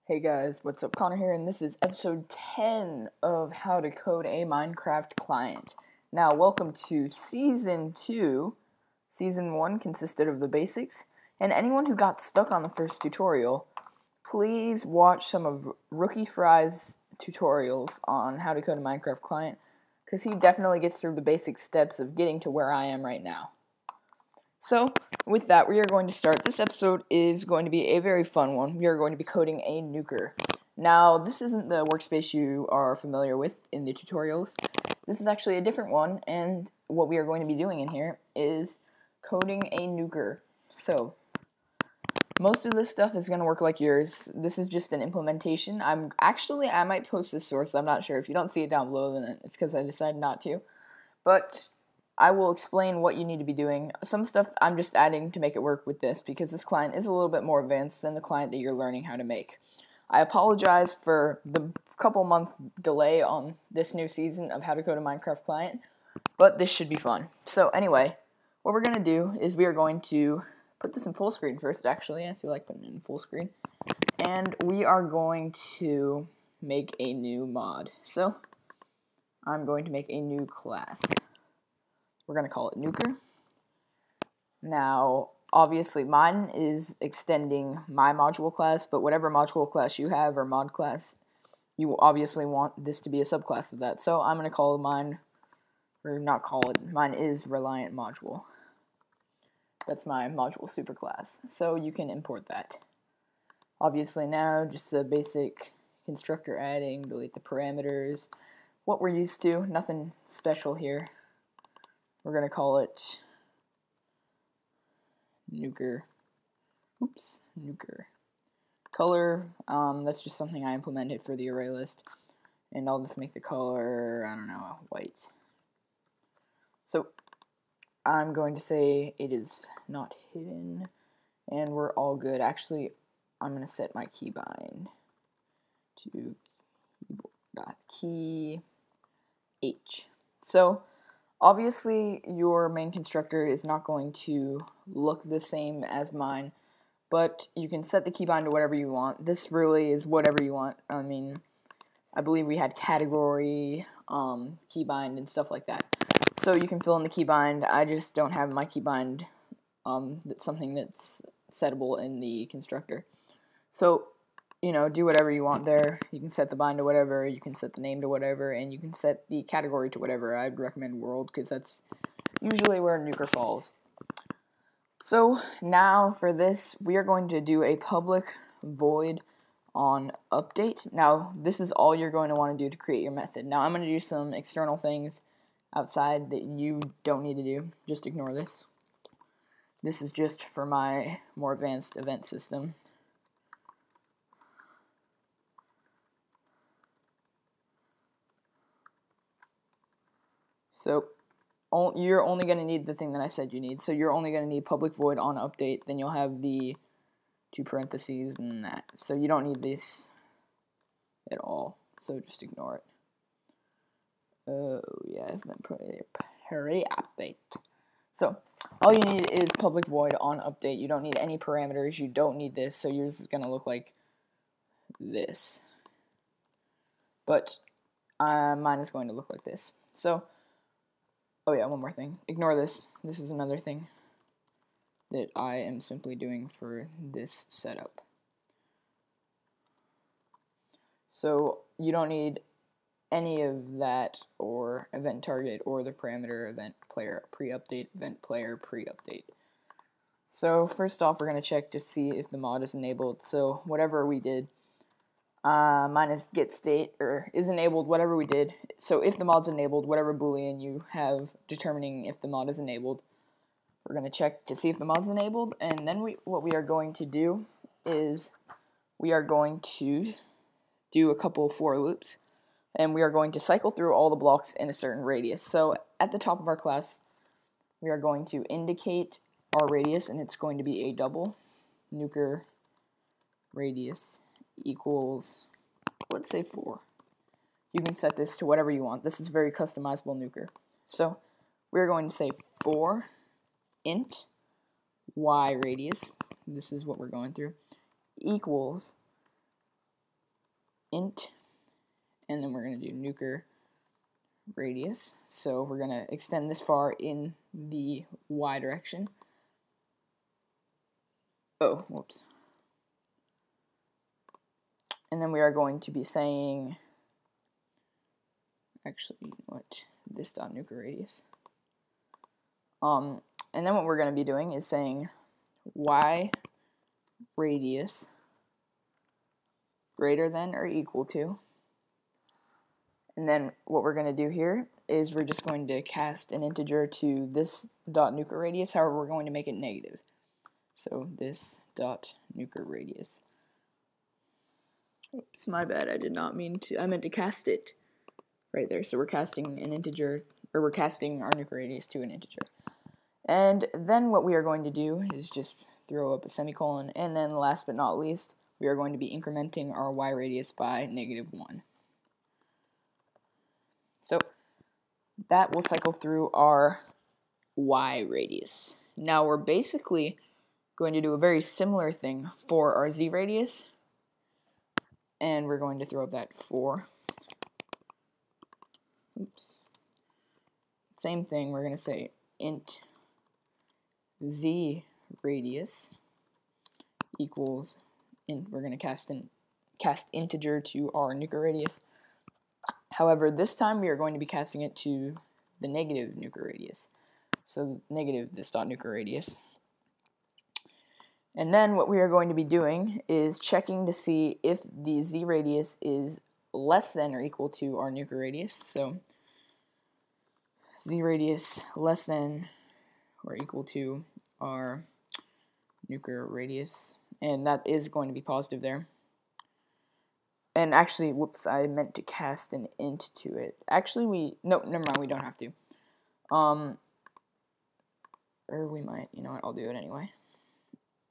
Hey guys, what's up? Connor here, and this is episode 10 of How to Code a Minecraft Client. Now, welcome to Season 2. Season 1 consisted of the basics, and anyone who got stuck on the first tutorial, please watch some of Rookie Fry's tutorials on how to code a Minecraft client, because he definitely gets through the basic steps of getting to where I am right now. So, with that, we are going to start. This episode is going to be a very fun one. We are going to be coding a nuker. Now, this isn't the workspace you are familiar with in the tutorials. This is actually a different one, and what we are going to be doing in here is coding a nuker. So, most of this stuff is going to work like yours. This is just an implementation. I might post this source. I'm not sure. If you don't see it down below, then it's because I decided not to. But I will explain what you need to be doing. Some stuff I'm just adding to make it work with this because this client is a little bit more advanced than the client that you're learning how to make. I apologize for the couple month delay on this new season of How to Code a Minecraft Client, but this should be fun. So anyway, what we're going to do is we are going to put this in full screen first, actually. I feel like putting it in full screen. And we are going to make a new mod. So I'm going to make a new class. We're going to call it nuker. Now, obviously, mine is extending my module class, but whatever module class you have or mod class, you obviously want this to be a subclass of that. So I'm going to call mine, or not call it, mine is reliant module. That's my module superclass. So you can import that. Obviously now, just a basic constructor adding, delete the parameters. What we're used to, nothing special here. We're going to call it nuker. Oops, nuker. Color, that's just something I implemented for the array list. And I'll just make the color, I don't know, white. So, I'm going to say it is not hidden. And we're all good. Actually, I'm going to set my keybind to keyboard.key H. So, obviously, your main constructor is not going to look the same as mine, but you can set the keybind to whatever you want. This really is whatever you want. I mean, I believe we had category, keybind, and stuff like that. So you can fill in the keybind. I just don't have my keybind, that's something that's settable in the constructor. So, you know, do whatever you want there. You can set the bind to whatever, you can set the name to whatever, and you can set the category to whatever. I'd recommend world, because that's usually where nuker falls. So, now for this, we are going to do a public void on update. Now, this is all you're going to want to do to create your method. Now, I'm going to do some external things outside that you don't need to do. Just ignore this. This is just for my more advanced event system. So, you're only going to need the thing that I said you need. So you're only going to need public void on update. Then you'll have the two parentheses and that. So you don't need this at all. So just ignore it. Oh, yeah, I've been putting update. So all you need is public void on update. You don't need any parameters. You don't need this. So yours is going to look like this. But mine is going to look like this. So, oh yeah, one more thing. Ignore this. This is another thing that I am simply doing for this setup. So you don't need any of that or event target or the parameter event player pre-update, event player pre-update. So first off, we're going to check to see if the mod is enabled. So whatever we did, mine is get state, or is enabled, whatever we did. So if the mod's enabled, whatever boolean you have determining if the mod is enabled, we're going to check to see if the mod's enabled, and then what we are going to do is we are going to do a couple for loops, and we are going to cycle through all the blocks in a certain radius. So at the top of our class, we are going to indicate our radius, and it's going to be a double nuker radius equals, let's say 4. You can set this to whatever you want. This is very customizable nuker. So we're going to say 4 int y radius, this is what we're going through, equals int, and then we're going to do nuker radius. So we're going to extend this far in the y direction. Oh, whoops. And then we are going to be saying, actually, what, this dot nuker radius. And then what we're going to be doing is saying y radius greater than or equal to. And then what we're going to do here is we're just going to cast an integer to this dot nuker radius. However, we're going to make it negative. So this dot nuker radius. Oops, my bad. I did not mean to. I meant to cast it right there. So we're casting an integer, or we're casting our nuker radius to an integer. And then what we are going to do is just throw up a semicolon, and then last but not least, we are going to be incrementing our y radius by -1. So that will cycle through our y radius. Now we're basically going to do a very similar thing for our z radius, and we're going to throw up that 4. Oops. Same thing, we're going to say int z radius equals, and we're going to cast integer to our nuker radius. However, this time we are going to be casting it to the negative nuker radius. So negative this dot nuker radius. And then what we are going to be doing is checking to see if the z radius is less than or equal to our nuker radius. So z radius less than or equal to our nuker radius, and that is going to be positive there. And actually, whoops, I meant to cast an int to it. Actually, no, never mind, we don't have to. Or we might, you know what, I'll do it anyway.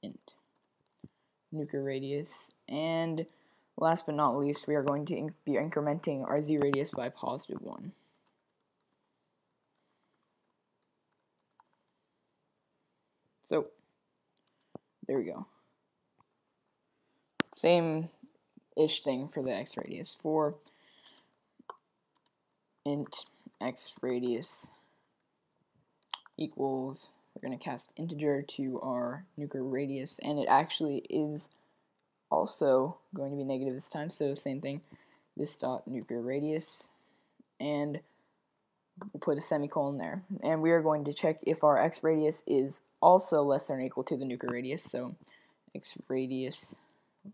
Int nuker radius, and last but not least, we are going to be incrementing our z radius by +1. So there we go. Same-ish thing for the x radius. For int x radius equals, we're going to cast integer to our nuker radius, and it actually is also going to be negative this time, so same thing, this dot nuker radius, and we'll put a semicolon there. And we are going to check if our x radius is also less than or equal to the nuker radius, so x radius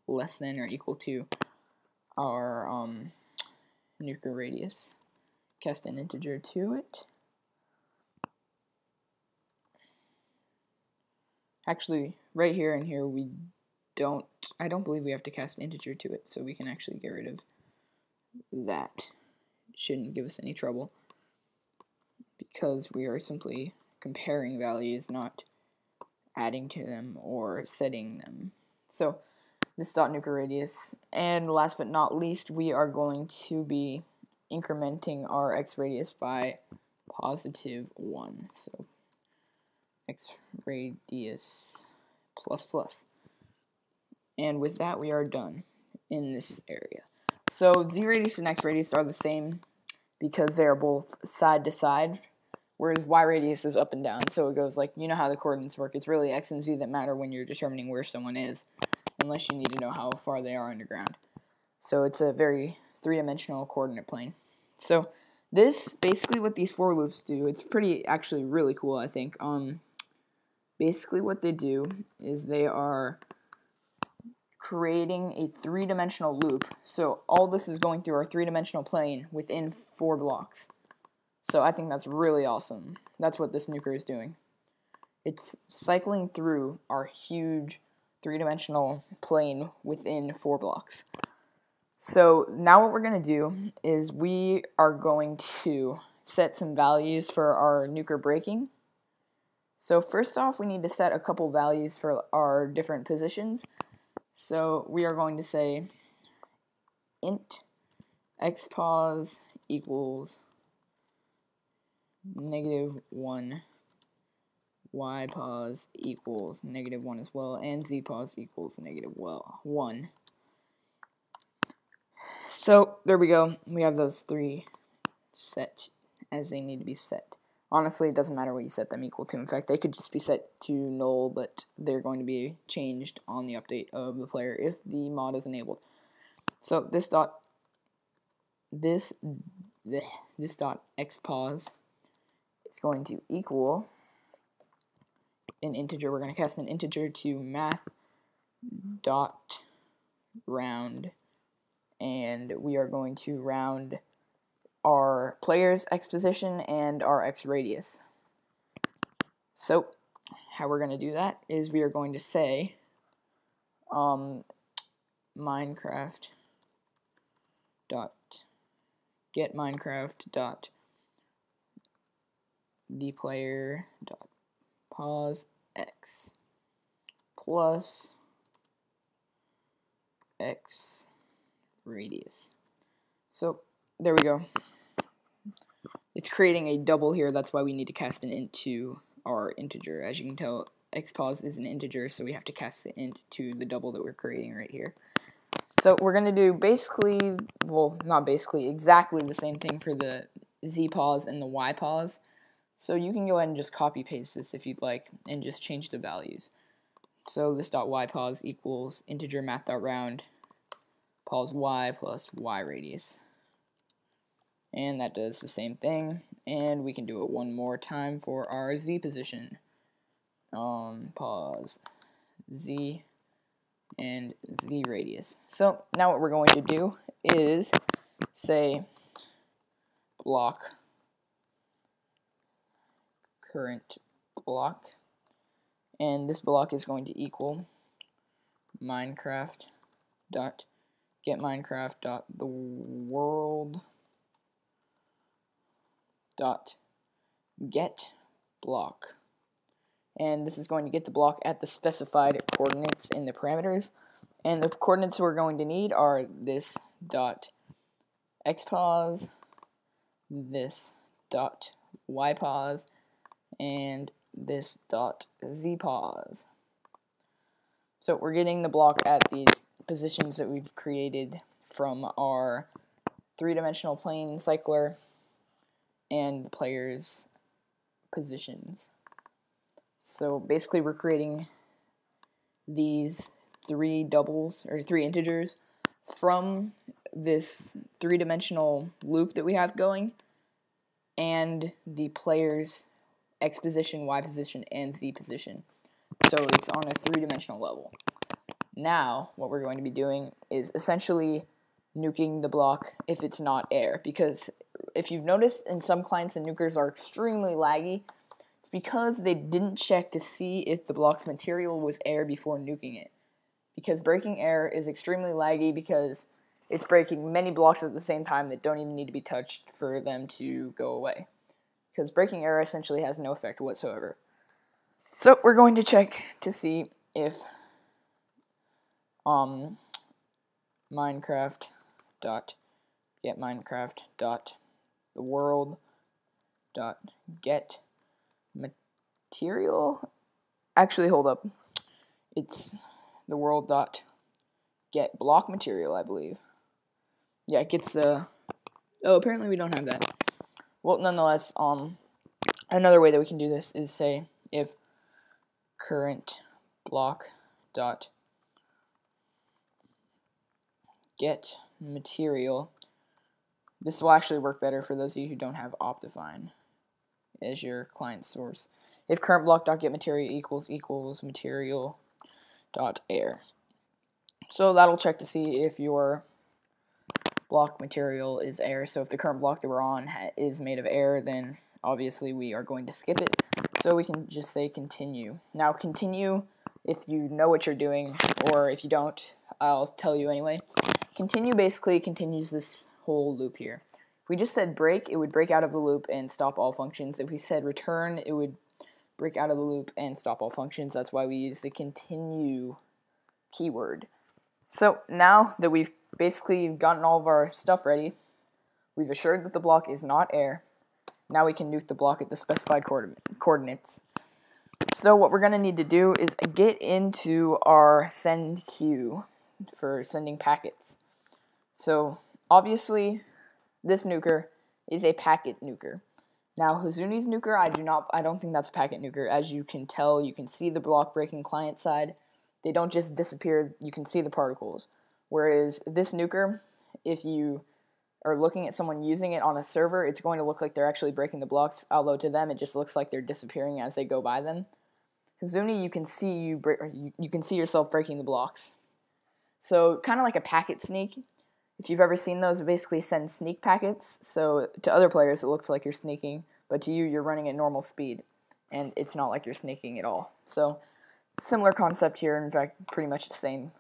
less than or equal to our nuker radius. Cast an integer to it. Actually, right here and here I don't believe we have to cast an integer to it, so we can actually get rid of that. It shouldn't give us any trouble, because we are simply comparing values, not adding to them or setting them. So this dot nuker radius, and last but not least, we are going to be incrementing our x radius by +1. So x radius ++. And with that, we are done in this area. So z radius and x radius are the same because they are both side to side, whereas y radius is up and down. So it goes like, you know how the coordinates work. It's really x and z that matter when you're determining where someone is, unless you need to know how far they are underground. So it's a very three-dimensional coordinate plane. So this, basically what these for loops do, it's actually really cool, I think. Basically what they do is they are creating a three-dimensional loop. So all this is going through our three-dimensional plane within 4 blocks. So I think that's really awesome. That's what this nuker is doing. It's cycling through our huge three-dimensional plane within 4 blocks. So now what we're going to do is we are going to set some values for our nuker breaking. So first off, we need to set a couple values for our different positions. So we are going to say int xpos equals -1, ypos equals -1 as well, and zpos equals -1. So there we go. We have those three set as they need to be set. Honestly, it doesn't matter what you set them equal to. In fact, they could just be set to null, but they're going to be changed on the update of the player if the mod is enabled. So this dot xpos is going to equal an integer. We're going to cast an integer to math dot round, and we are going to round our player's x position and our x radius. So how we're going to do that is we are going to say Minecraft dot get Minecraft dot the player dot pause x plus x radius. So there we go. It's creating a double here. That's why we need to cast an int to our integer. As you can tell, xpos is an integer, so we have to cast the int to the double that we're creating right here. So we're going to do basically, well, not basically, exactly the same thing for the zpos and the ypos. So you can go ahead and just copy paste this if you'd like and just change the values. So this dot ypos equals integer math.round pos y plus y radius. And that does the same thing, and we can do it one more time for our z position. Pause z and z radius. So now what we're going to do is say block current block, and this block is going to equal Minecraft dot get Minecraft dot the world dot get block, and this is going to get the block at the specified coordinates in the parameters, and the coordinates we're going to need are this dot xpos, this dot ypos, and this dot zpos. So we're getting the block at these positions that we've created from our three-dimensional plane cycler and the player's positions. So basically we're creating these three doubles, or three integers, from this three-dimensional loop that we have going, and the player's x position, y position, and z position. So it's on a three-dimensional level. Now, what we're going to be doing is essentially nuking the block if it's not air, because if you've noticed in some clients the nukers are extremely laggy, it's because they didn't check to see if the block's material was air before nuking it. Because breaking air is extremely laggy because it's breaking many blocks at the same time that don't even need to be touched for them to go away. Because breaking air essentially has no effect whatsoever. So we're going to check to see if Minecraft dot get Minecraft dot the world dot get material. Actually, hold up. It's the world dot get block material, I believe. Yeah, it gets the. Oh, apparently we don't have that. Well, nonetheless, another way that we can do this is say if current block dot get material. This will actually work better for those of you who don't have Optifine as your client source. If current block dot get material equals material dot air. So that'll check to see if your block material is air. So if the current block that we're on is made of air, then obviously we are going to skip it. So we can just say continue. Now continue, if you know what you're doing, or if you don't, I'll tell you anyway. Continue basically continues this whole loop here. If we just said break, it would break out of the loop and stop all functions. If we said return, it would break out of the loop and stop all functions. That's why we use the continue keyword. So now that we've basically gotten all of our stuff ready, we've assured that the block is not air. Now we can nuke the block at the specified coordinates. So what we're going to need to do is get into our send queue for sending packets. So obviously, this nuker is a packet nuker. Now, Hazuni's nuker, I don't think that's a packet nuker. As you can tell, you can see the block breaking client side. They don't just disappear, you can see the particles. Whereas this nuker, if you are looking at someone using it on a server, it's going to look like they're actually breaking the blocks, although to them it just looks like they're disappearing as they go by them. Hazuni, you can see yourself breaking the blocks. So kind of like a packet sneak. If you've ever seen those, it basically sends sneak packets. So to other players, it looks like you're sneaking, but to you, you're running at normal speed, and it's not like you're sneaking at all. So similar concept here. In fact, pretty much the same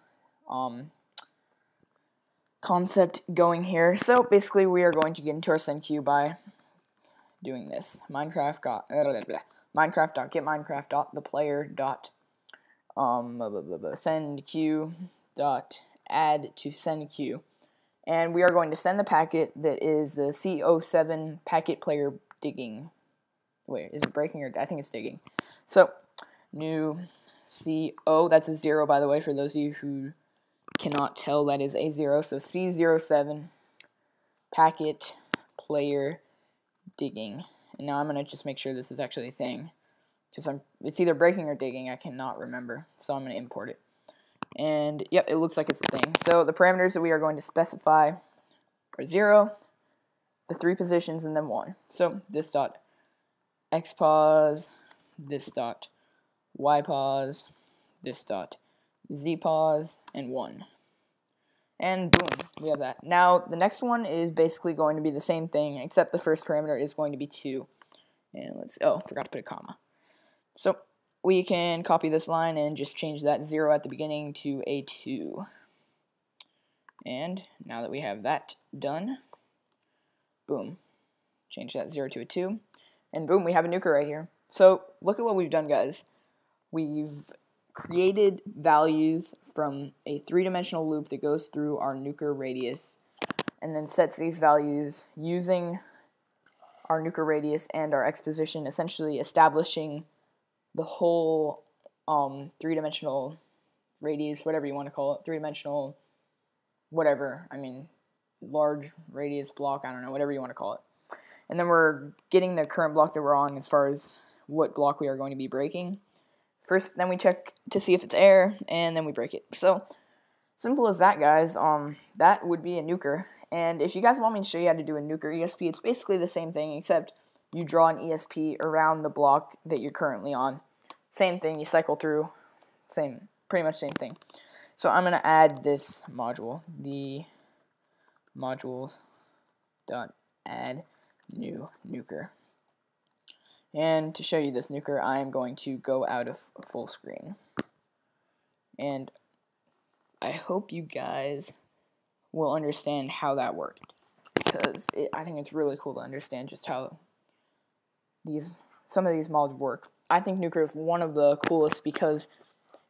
concept going here. So basically, we are going to get into our send queue by doing this. Minecraft.theplayer.send queue dot add to send queue. And we are going to send the packet that is the C07 packet player digging. Wait, is it breaking or I think it's digging. So, new CO, that's a 0 by the way for those of you who cannot tell, that is a 0. So C07 packet player digging. And now I'm going to just make sure this is actually a thing. Because it's either breaking or digging, I cannot remember. So I'm going to import it. And yep, it looks like it's a thing. So the parameters that we are going to specify are 0, the 3 positions, and then 1. So this dot xpos, this dot ypos, this dot zpos, and 1. And boom, we have that. Now the next one is basically going to be the same thing, except the first parameter is going to be 2. And forgot to put a comma. So we can copy this line and just change that 0 at the beginning to a 2. And now that we have that done, boom, change that 0 to a 2, and boom, we have a nuker right here. So look at what we've done, guys. We've created values from a 3-dimensional loop that goes through our nuker radius, and then sets these values using our nuker radius and our x position, essentially establishing the whole 3-dimensional radius, whatever you want to call it, 3-dimensional, whatever, I mean, large radius block, I don't know, whatever you want to call it. And then we're getting the current block that we're on as far as what block we are going to be breaking. First, then we check to see if it's air, and then we break it. So, simple as that, guys. That would be a nuker. And if you guys want me to show you how to do a nuker ESP, it's basically the same thing, except you draw an ESP around the block that you're currently on. Same thing, you cycle through, pretty much same thing. So I'm going to add this module, the modules dot add new nuker. And to show you this nuker, I am going to go out of full screen. And I hope you guys will understand how that worked, because I think it's really cool to understand just how some of these mods work. I think nuker is one of the coolest because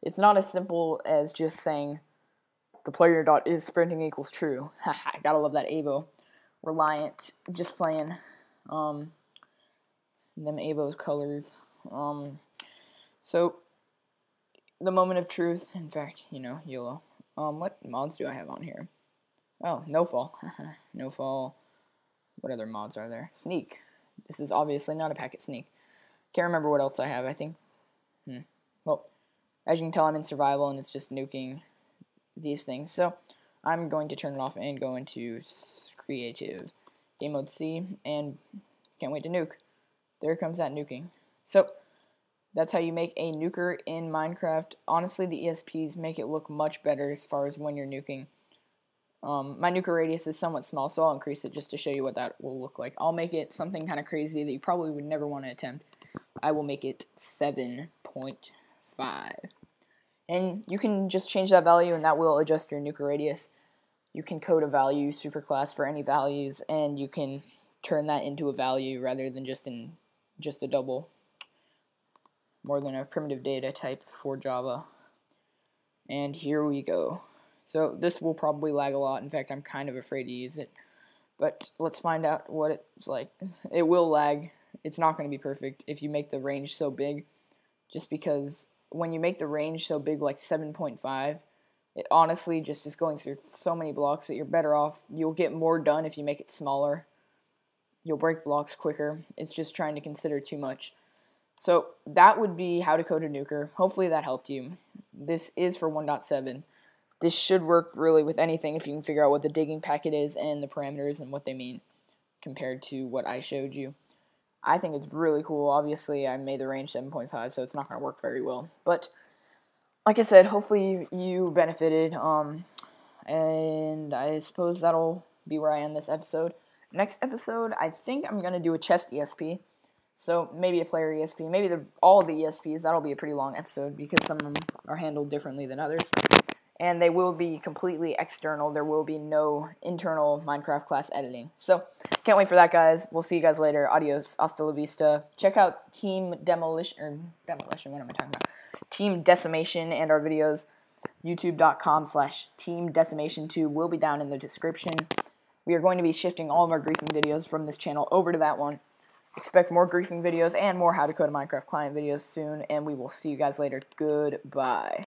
it's not as simple as just saying the player dot is sprinting equals true. Haha, gotta love that Avo. Reliant, just playing them Avo's colors. So the moment of truth, in fact, YOLO. What mods do I have on here? Oh, no fall. No fall. What other mods are there? Sneak. This is obviously not a packet sneak. Can't remember what else I have. I think, well, as you can tell, I'm in survival, and it's just nuking these things. So I'm going to turn it off and go into creative game mode C, and can't wait to nuke. There comes that nuking. So that's how you make a nuker in Minecraft. Honestly, the ESPs make it look much better as far as when you're nuking. My nuker radius is somewhat small, so I'll increase it just to show you what that will look like. I'll make it something kind of crazy that you probably would never want to attempt. I will make it 7.5. And you can just change that value, and that will adjust your nuker radius. You can code a value superclass for any values, and you can turn that into a value rather than just a double, more than a primitive data type for Java. And here we go. So this will probably lag a lot. In fact, I'm kind of afraid to use it. But let's find out what it's like. It will lag. It's not going to be perfect if you make the range so big. Just because when you make the range so big, like 7.5, It honestly just is going through so many blocks that you're better off. You'll get more done if you make it smaller. You'll break blocks quicker. It's just trying to consider too much. So that would be how to code a nuker. Hopefully that helped you. This is for 1.7. This should work really with anything if you can figure out what the digging packet is and the parameters and what they mean compared to what I showed you. I think it's really cool. Obviously, I made the range 7.5, so it's not going to work very well. But like I said, hopefully you benefited. And I suppose that'll be where I end this episode. Next episode, I think I'm going to do a chest ESP. So maybe a player ESP, maybe all the ESPs. That'll be a pretty long episode because some of them are handled differently than others. And they will be completely external. There will be no internal Minecraft class editing. So can't wait for that, guys. We'll see you guys later. Adios. Hasta la vista. Check out Team Demolition, what am I talking about? Team Decimation and our videos. YouTube.com/TeamDecimation2 will be down in the description. We are going to be shifting all of our griefing videos from this channel over to that one. Expect more griefing videos and more how to code a Minecraft client videos soon, and we will see you guys later. Goodbye.